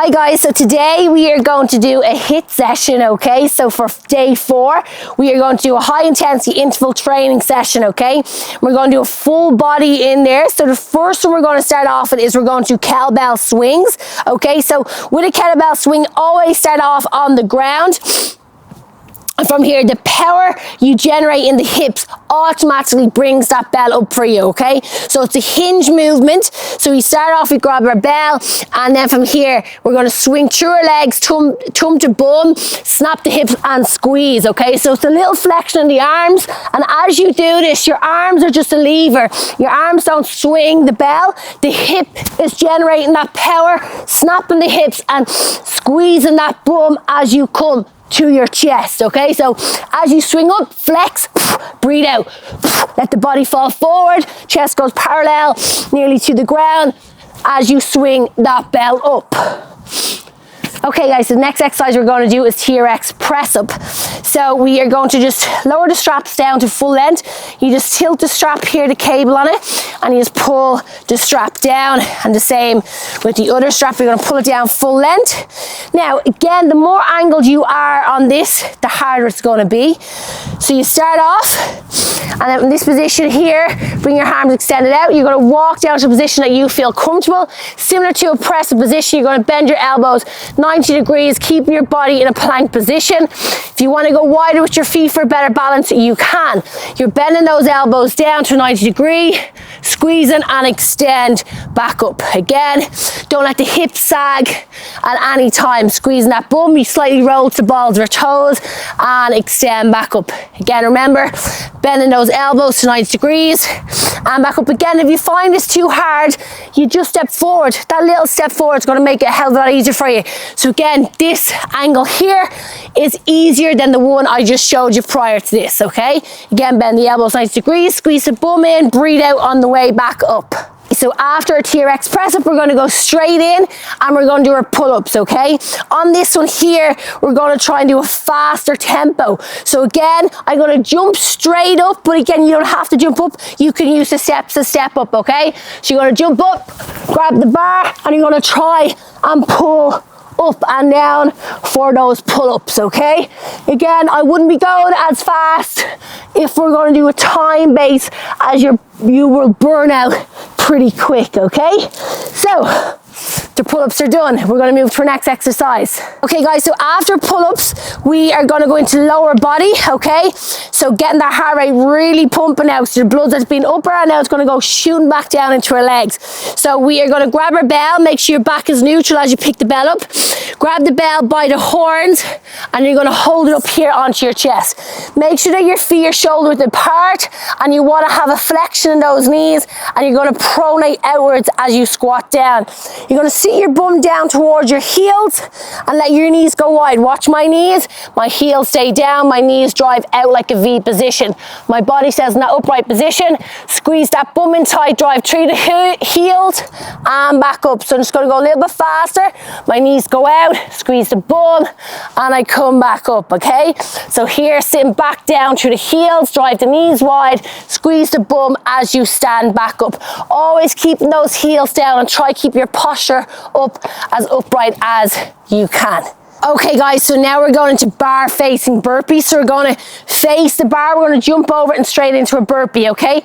Hi guys, so today we are going to do a HIIT session, okay? So for day 4, we are going to do a high intensity interval training session, okay? We're going to do a full body in there. So the first one we're going to start off with is we're going to do kettlebell swings, okay? So with a kettlebell swing, always start off on the ground. And from here, the power you generate in the hips automatically brings that bell up for you, okay? So it's a hinge movement. So we start off, we grab our bell, and then from here, we're gonna swing through our legs, thumb to bum, snap the hips and squeeze, okay? So it's a little flexion in the arms. And as you do this, your arms are just a lever. Your arms don't swing the bell. The hip is generating that power, snapping the hips and squeezing that bum as you come to your chest, okay? So as you swing up, flex, breathe out. Let the body fall forward, chest goes parallel, nearly to the ground as you swing that bell up. Okay guys, so the next exercise we're going to do is TRX press up. So we are going to just lower the straps down to full length. You just tilt the strap here, the cable on it, and you just pull the strap down. And the same with the other strap, you're going to pull it down full length. Now again, the more angled you are on this, the harder it's going to be. So you start off, and then in this position here, bring your arms extended out. You're going to walk down to a position that you feel comfortable. Similar to a press up position, you're going to bend your elbows 90 degrees, keeping your body in a plank position. If you want to go wider with your feet for better balance, you can. You're bending those elbows down to a 90 degree, squeezing and extend back up. Again, don't let the hips sag at any time. Squeezing that bum, you slightly roll to balls or toes and extend back up. Again, remember, bending those elbows to 90 degrees and back up again. If you find this too hard, you just step forward. That little step forward is going to make it a hell of a lot easier for you. So again, this angle here is easier than the one I just showed you prior to this, okay? Again, bend the elbows 90 degrees, squeeze the bum in, breathe out on the way back up. So after a TRX press up, we're going to go straight in and we're going to do our pull-ups, okay? On this one here, we're going to try and do a faster tempo. So again, I'm going to jump straight up, but again, you don't have to jump up. You can use the steps to step up, okay? So you're going to jump up, grab the bar, and you're going to try and pull up and down for those pull-ups, okay? Again, I wouldn't be going as fast if we're going to do a time base, as you will burn out pretty quick, okay? So the pull-ups are done. We're going to move to our next exercise. Okay guys, so after pull-ups, we are going to go into lower body, okay? So getting that heart rate really pumping out. So the blood that's been up and now it's going to go shooting back down into our legs. So we are going to grab our bell, make sure your back is neutral as you pick the bell up. Grab the bell by the horns and you're going to hold it up here onto your chest. Make sure that your feet are shoulder width apart and you want to have a flexion in those knees, and you're going to pronate outwards as you squat down. You're going to sit your bum down towards your heels and let your knees go wide. Watch my knees. My heels stay down. My knees drive out like a V position. My body stays in that upright position. Squeeze that bum in tight. Drive through the heels and back up. So I'm just going to go a little bit faster. My knees go out. Squeeze the bum and I come back up, okay? So here, sitting back down through the heels. Drive the knees wide. Squeeze the bum as you stand back up. Always keeping those heels down and try keep your posture up as upright as you can. Okay guys, so now we're going into bar facing burpee. So we're going to face the bar, we're going to jump over it and straight into a burpee, okay?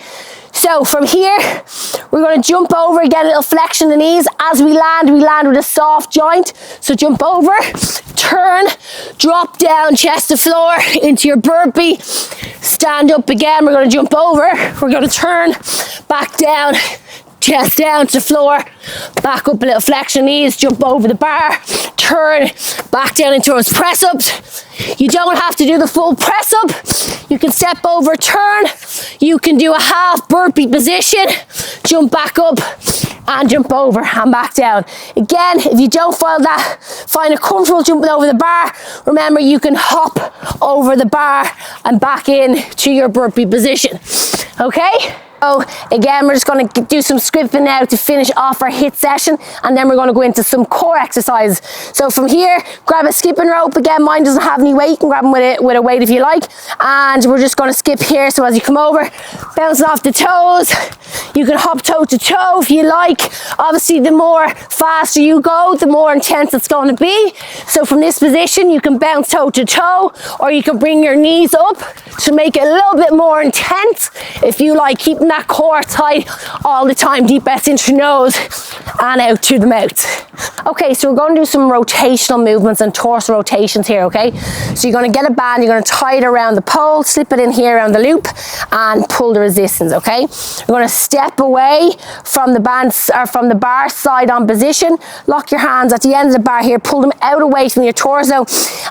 So from here, we're going to jump over, get a little flexion in the knees. As we land with a soft joint. So jump over, turn, drop down, chest to floor into your burpee. Stand up again, we're going to jump over, we're going to turn, back down, chest down to the floor, back up a little flexion knees, jump over the bar, turn, back down into those press ups. You don't have to do the full press up. You can step over, turn. You can do a half burpee position, jump back up and jump over and back down. Again, if you don't find it comfortable jumping over the bar, remember you can hop over the bar and back in to your burpee position. Okay? So again, we're just going to do some scripting now to finish off our HIIT session, and then we're going to go into some core exercises. So from here, grab a skipping rope. Again, mine doesn't have any weight. You can grab them with a weight if you like. And we're just going to skip here. So as you come over, bounce off the toes. You can hop toe to toe if you like. Obviously, the more faster you go, the more intense it's going to be. So from this position, you can bounce toe to toe, or you can bring your knees up to make it a little bit more intense if you like, keeping that core tight all the time. Deep breaths into your nose and out through the mouth. Okay, so we're going to do some rotational movements and torso rotations here, okay? So you're going to get a band, you're going to tie it around the pole, slip it in here around the loop, and pull the resistance, okay? You're going to step away from the band, or from the bar, side on position. Lock your hands at the end of the bar here, pull them out away from your torso,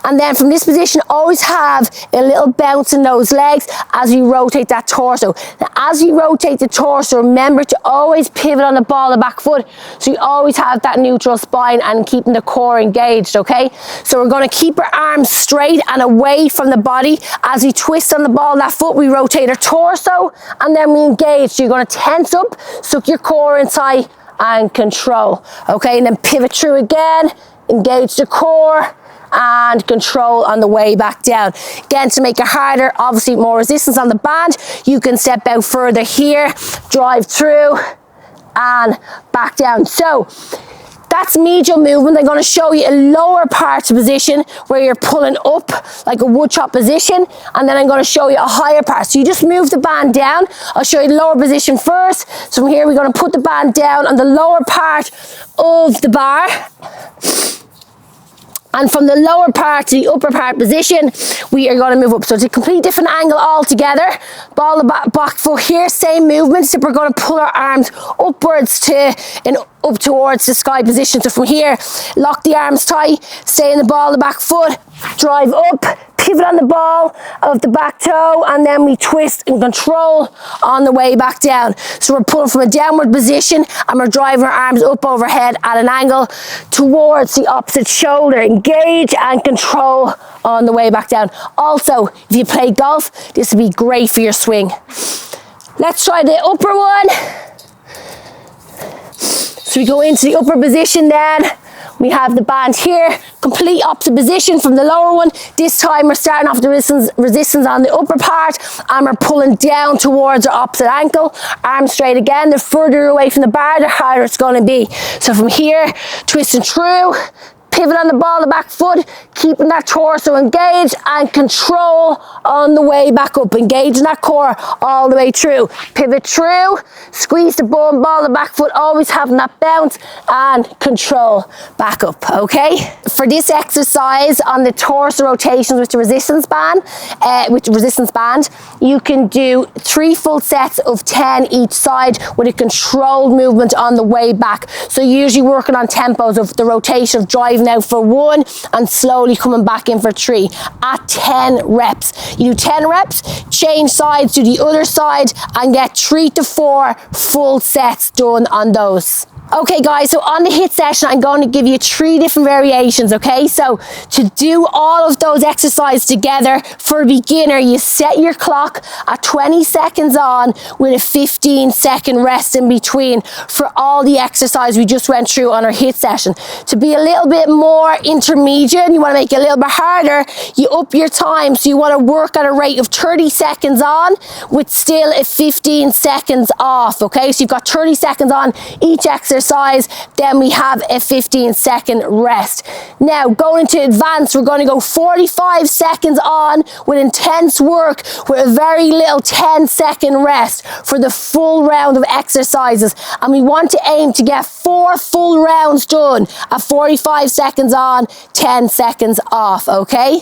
and then from this position, always have a little bounce in those legs as you rotate that torso. Now, as you rotate the torso, remember to always pivot on the ball of the back foot, so you always have that neutral spine and keeping the core engaged, okay? So we're going to keep our arms straight and away from the body. As we twist on the ball of that foot, we rotate our torso, and then we engage. So you're going to tense up, suck your core inside, and control, okay? And then pivot through again, engage the core, and control on the way back down. Again, to make it harder, obviously more resistance on the band, you can step out further here, drive through, and back down. So that's medial movement. I'm going to show you a lower parts position where you're pulling up like a wood chop position, and then I'm going to show you a higher part. So you just move the band down. I'll show you the lower position first. So from here, we're going to put the band down on the lower part of the bar. And from the lower part to the upper part position, we are going to move up. So it's a complete different angle altogether. Ball the back foot here, same movement. So we're going to pull our arms upwards to and up towards the sky position. So from here, lock the arms tight, stay in the ball of the back foot, drive up, pivot on the ball of the back toe, and then we twist and control on the way back down. So we're pulling from a downward position, and we're driving our arms up overhead at an angle towards the opposite shoulder. Engage and control on the way back down. Also, if you play golf, this would be great for your swing. Let's try the upper one. So we go into the upper position then. We have the band here, complete opposite position from the lower one. This time we're starting off the resistance on the upper part, and we're pulling down towards our opposite ankle. Arms straight again. The further away from the bar, the harder it's going to be. So from here, twisting through, pivot on the ball of the back foot, keeping that torso engaged, and control on the way back up. Engaging that core all the way through. Pivot through, squeeze the ball of the back foot, always having that bounce, and control back up, okay? For this exercise on the torso rotations with the resistance band, you can do 3 full sets of 10 each side with a controlled movement on the way back. So usually working on tempos of the rotation of driving out for 1 and slowly coming back in for 3 at 10 reps. You do 10 reps, change sides to the other side, and get 3 to 4 full sets done on those. Okay guys, so on the HIIT session, I'm going to give you 3 different variations, okay? So to do all of those exercises together, for a beginner, you set your clock at 20 seconds on with a 15-second rest in between for all the exercise we just went through on our HIIT session. To be a little bit more intermediate, you want to make it a little bit harder, you up your time. So you want to work at a rate of 30 seconds on with still a 15 seconds off, okay? So you've got 30 seconds on each exercise, then we have a 15-second rest. Now, going into advanced, we're going to go 45 seconds on with intense work with a very little 10-second rest for the full round of exercises. And we want to aim to get 4 full rounds done at 45 seconds on, 10 seconds off, okay?